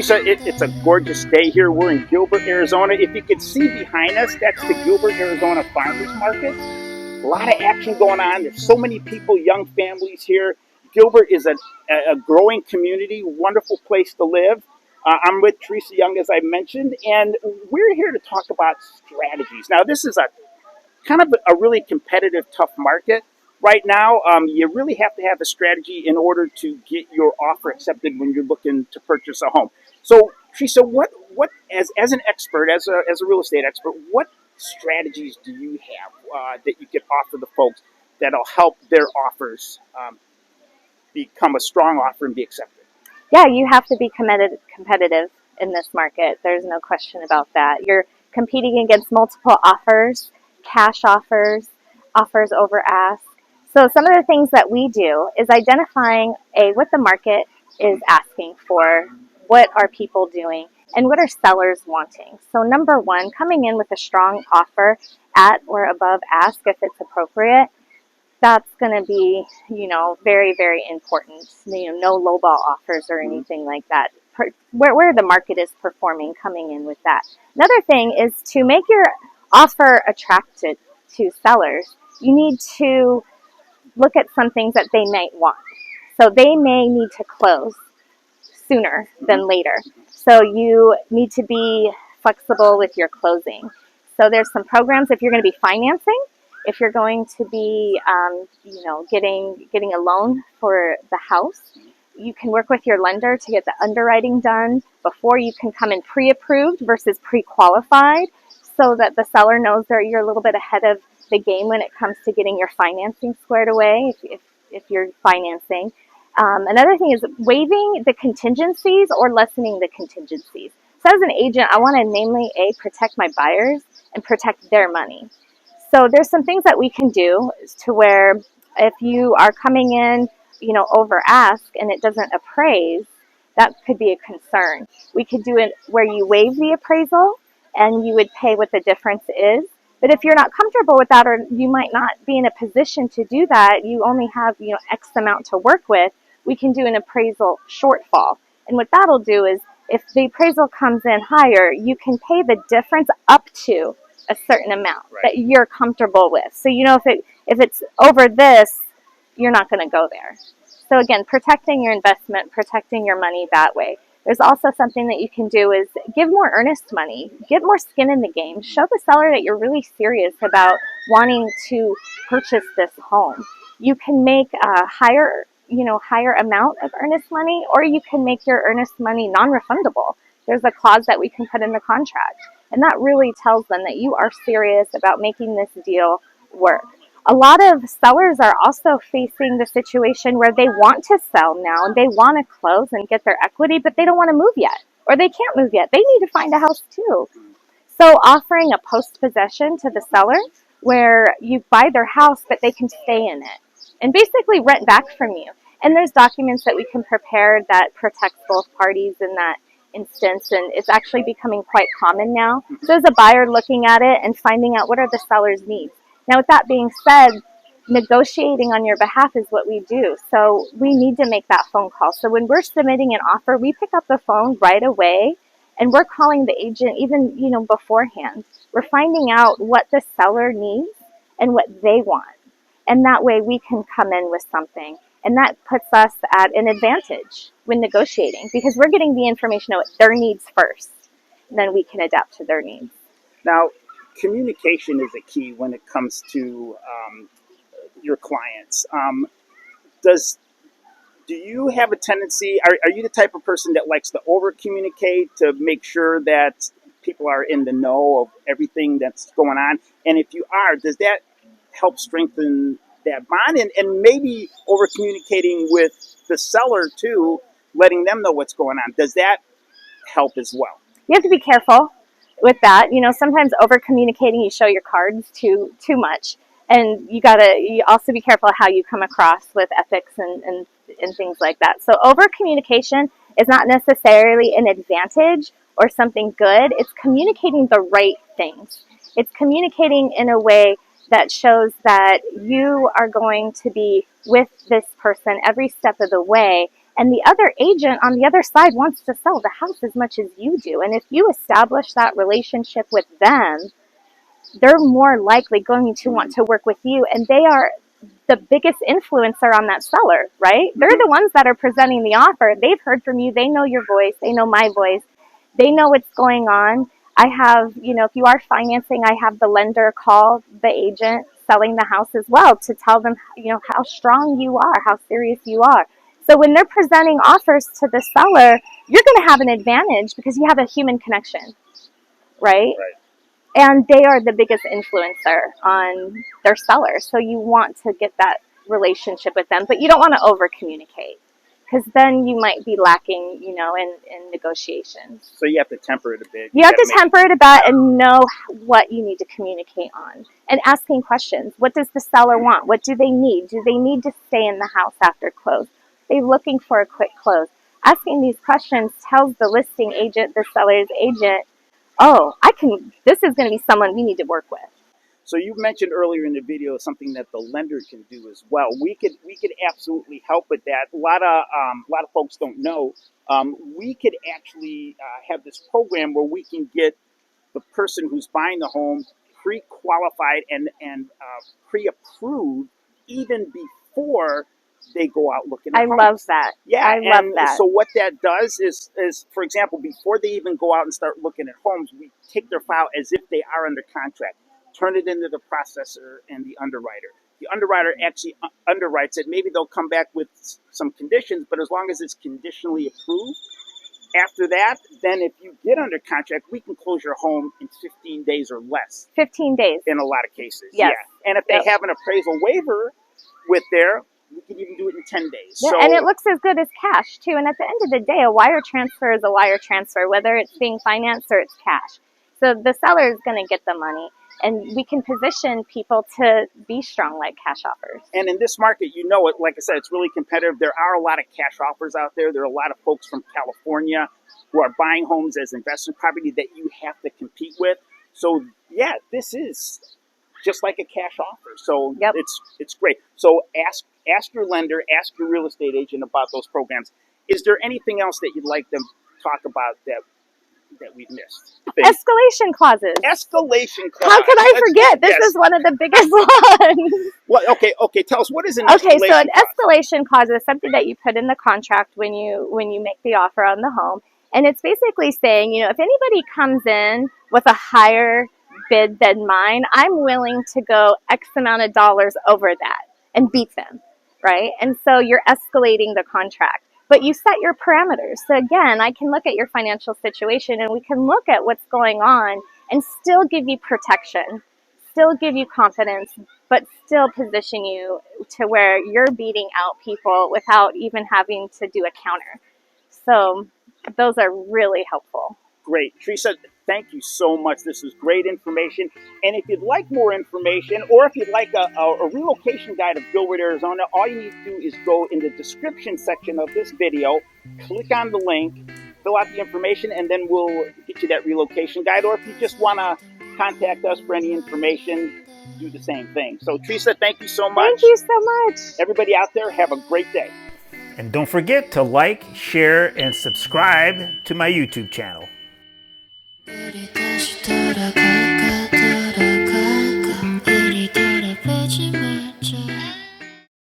Theresa, it's a gorgeous day here. We're in Gilbert, Arizona. If you could see behind us, that's the Gilbert, Arizona Farmers Market. A lot of action going on. There's so many people, young families here. Gilbert is a growing community, wonderful place to live. I'm with Theresa Young, as I mentioned, and we're here to talk about strategies. Now, this is a kind of a really competitive, tough market. Right now, you really have to have a strategy in order to get your offer accepted when you're looking to purchase a home. So, Theresa, what as an expert, as a real estate expert, what strategies do you have that you can offer the folks that'll help their offers become a strong offer and be accepted? Yeah, you have to be competitive in this market. There's no question about that. You're competing against multiple offers, cash offers, offers over ask. So some of the things that we do is identifying what the market is asking for, what are people doing, and what are sellers wanting. So number one, coming in with a strong offer at or above ask if it's appropriate. That's going to be, very, very important. No lowball offers or anything like that. Where the market is performing, coming in with that. Another thing is to make your offer attractive to sellers. You need to look at some things that they might want. So they may need to close sooner than later. So you need to be flexible with your closing. So there's some programs if you're going to be financing. If you're going to be, getting a loan for the house, you can work with your lender to get the underwriting done before you can come in pre-approved versus pre-qualified, so that the seller knows that you're a little bit ahead of the game when it comes to getting your financing squared away if you're financing. Another thing is waiving the contingencies or lessening the contingencies. So as an agent, I want to namely protect my buyers and protect their money. So there's some things that we can do to where if you are coming in, over ask and it doesn't appraise, that could be a concern. We could do it where you waive the appraisal and you would pay what the difference is. But if you're not comfortable with that, or you might not be in a position to do that, you only have, X amount to work with, we can do an appraisal shortfall. And what that'll do is if the appraisal comes in higher, you can pay the difference up to a certain amount that you're comfortable with. So, if it's over this, you're not going to go there. So again, protecting your investment, protecting your money that way. There's also something that you can do is give more earnest money, get more skin in the game, show the seller that you're really serious about wanting to purchase this home. You can make a higher amount of earnest money, or you can make your earnest money non-refundable. There's a clause that we can put in the contract, and that really tells them that you are serious about making this deal work. A lot of sellers are also facing the situation where they want to sell now and they want to close and get their equity, but they don't want to move yet, or they can't move yet. They need to find a house too. So offering a post-possession to the seller where you buy their house, but they can stay in it and basically rent back from you. And there's documents that we can prepare that protects both parties in that instance, and it's actually becoming quite common now. So as a buyer looking at it and finding out what are the seller's needs. Now, with that being said, negotiating on your behalf is what we do. So we need to make that phone call. So when we're submitting an offer, we pick up the phone right away and we're calling the agent even, beforehand. We're finding out what the seller needs and what they want. And that way we can come in with something. And that puts us at an advantage when negotiating because we're getting the information about their needs first. And then we can adapt to their needs. Now, communication is a key when it comes to your clients. Do you have a tendency, are you the type of person that likes to over communicate to make sure that people are in the know of everything that's going on? And if you are, does that help strengthen that bond? And maybe over communicating with the seller too, letting them know what's going on, does that help as well? You have to be careful with that. Sometimes over communicating, you show your cards too much. And you also be careful how you come across with ethics and things like that. So over communication is not necessarily an advantage or something good. It's communicating the right things. It's communicating in a way that shows that you are going to be with this person every step of the way And the other agent on the other side wants to sell the house as much as you do. And if you establish that relationship with them, they're more likely going to want to work with you. And they are the biggest influencer on that seller, right? They're the ones that are presenting the offer. They've heard from you. They know your voice. They know my voice. They know what's going on. I have, if you are financing, I have the lender call the agent selling the house as well to tell them, how strong you are, how serious you are. So when they're presenting offers to the seller, you're going to have an advantage because you have a human connection, right? And they are the biggest influencer on their seller. So you want to get that relationship with them, but you don't want to over communicate because then you might be lacking, in negotiations. So you have to temper it a bit. You have to temper it a bit and know what you need to communicate on and asking questions. What does the seller want? What do they need? Do they need to stay in the house after close? They're looking for a quick close. Asking these questions tells the listing agent, the seller's agent, oh, this is going to be someone we need to work with. So you mentioned earlier in the video something that the lender can do as well. We could absolutely help with that. A lot of folks don't know. We could actually have this program where we can get the person who's buying the home pre-qualified and pre-approved even before they go out looking at homes. I love that. Yeah, I love that. So what that does is, for example, before they even go out and start looking at homes, we take their file as if they are under contract, turn it into the processor and the underwriter. The underwriter actually underwrites it. Maybe they'll come back with some conditions, but as long as it's conditionally approved, after that, then if you get under contract, we can close your home in 15 days or less. 15 days. In a lot of cases. Yes. Yeah. And if they have an appraisal waiver with there, we can even do it in 10 days. Yeah, and it looks as good as cash, too. And at the end of the day, a wire transfer is a wire transfer, whether it's being financed or it's cash. So the seller is going to get the money, and we can position people to be strong like cash offers. And in this market, like I said, it's really competitive. There are a lot of cash offers out there. There are a lot of folks from California who are buying homes as investment property that you have to compete with. So, yeah, this is just like a cash offer. So it's great. So ask your lender, ask your real estate agent about those programs. Is there anything else that you'd like them to talk about that we've missed? Escalation clauses. Escalation clauses. How could I forget? This is one of the biggest ones. Well, okay. Tell us, what is an escalation clause? Okay, so an escalation clause is something that you put in the contract when you make the offer on the home. And it's basically saying, if anybody comes in with a higher bid than mine, I'm willing to go X amount of dollars over that and beat them, right? And so you're escalating the contract. But you set your parameters. So again, I can look at your financial situation and we can look at what's going on and still give you protection, still give you confidence, but still position you to where you're beating out people without even having to do a counter. So those are really helpful. Great. Theresa, thank you so much. This is great information. And if you'd like more information, or if you'd like a relocation guide of Gilbert, Arizona, all you need to do is go in the description section of this video, click on the link, fill out the information, and then we'll get you that relocation guide. Or if you just want to contact us for any information, do the same thing. So, Theresa, thank you so much. Thank you so much. Everybody out there, have a great day. And don't forget to like, share, and subscribe to my YouTube channel. 우리 다시 돌아가